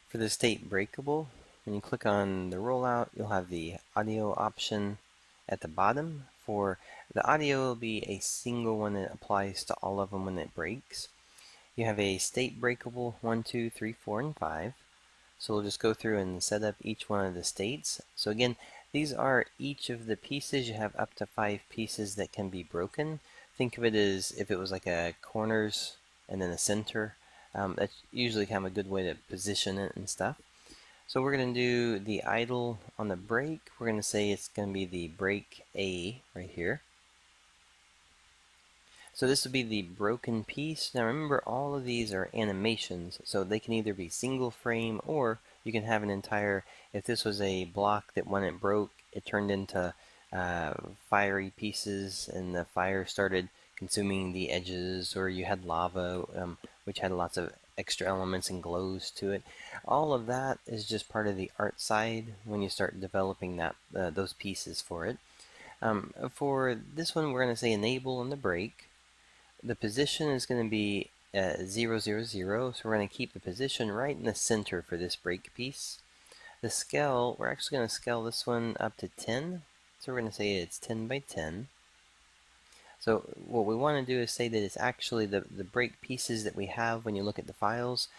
For the state breakable, when you click on the rollout, you'll have the audio option at the bottom. For the audio, will be a single one that applies to all of them when it breaks. You have a state breakable 1, 2, 3, 4, and 5. So we'll just go through and set up each one of the states. So again, these are each of the pieces. You have up to 5 pieces that can be broken. Think of it as if it was like a corners and then a center. That's usually kind of a good way to position it and stuff. So we're going to do the idle on the break. We're going to say it's going to be the break A right here. So this would be the broken piece. Now remember, all of these are animations, so they can either be single frame or you can have an entire, if this was a block that when it broke, it turned into fiery pieces and the fire started consuming the edges, or you had lava, which had lots of extra elements and glows to it. All of that is just part of the art side when you start developing that those pieces for it. For this one, we're going to say enable on the break. The position is going to be 0, 0, 0, so we're going to keep the position right in the center for this break piece. The scale, we're actually going to scale this one up to 10, so we're going to say it's 10 by 10. So what we want to do is say that it's actually the break pieces that we have when you look at the files.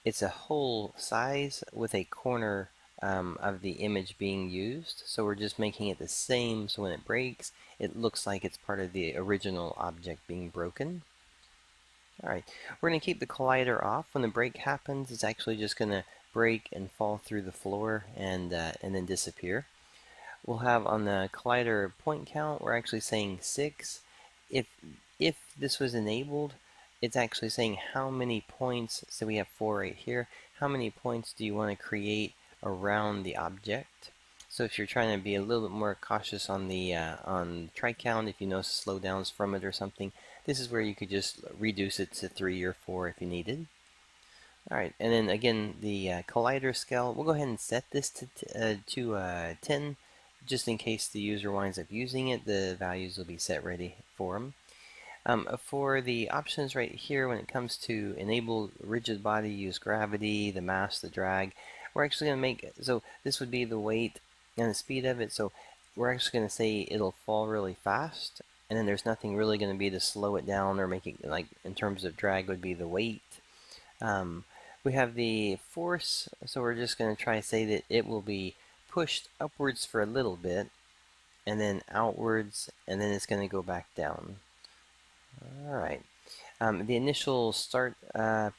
It's a whole size with a corner of the image being used. So we're just making it the same, so when it breaks, it looks like it's part of the original object being broken. Alright, we're going to keep the collider off. When the break happens, it's actually just going to break and fall through the floor and then disappear. We'll have on the collider point count, we're actually saying 6. If this was enabled, it's actually saying how many points, so we have 4 right here, how many points do you want to create around the object. So if you're trying to be a little bit more cautious on the try count, if you notice slowdowns from it or something, this is where you could just reduce it to 3 or 4 if you needed. Alright, and then again, the collider scale, we'll go ahead and set this to 10, just in case the user winds up using it. The values will be set ready for them. For the options right here, when it comes to enable rigid body, use gravity, the mass, the drag, we're actually going to make, so this would be the weight and the speed of it, so we're actually going to say it'll fall really fast, and then there's nothing really going to be to slow it down or make it, like in terms of drag would be the weight. We have the force, so we're just going to try to say that it will be pushed upwards for a little bit, and then outwards, and then it's going to go back down. Alright. The initial start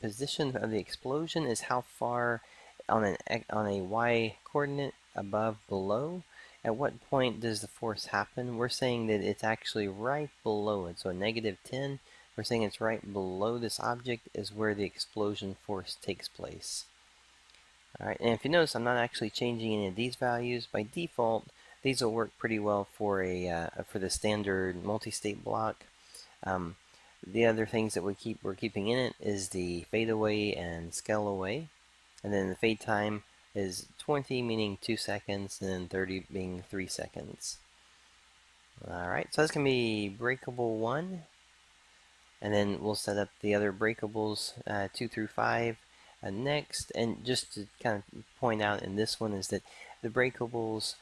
position of the explosion is how far on a y coordinate above, below. At what point does the force happen? We're saying that it's actually right below it. So -10, we're saying it's right below this object is where the explosion force takes place. Alright, and if you notice, I'm not actually changing any of these values. By default, these will work pretty well for for the standard multi-state block. The other things that we're keeping in it is the fade away and scale away, and then the fade time is 20, meaning 2 seconds, and then 30 being 3 seconds. Alright, so that's going to be breakable 1, and then we'll set up the other breakables 2 through 5 next. And just to kind of point out in this one is that the breakables,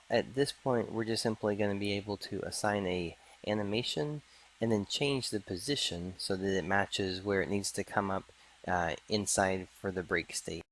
at this point, we're just simply going to be able to assign a animation and then change the position so that it matches where it needs to come up inside for the break state.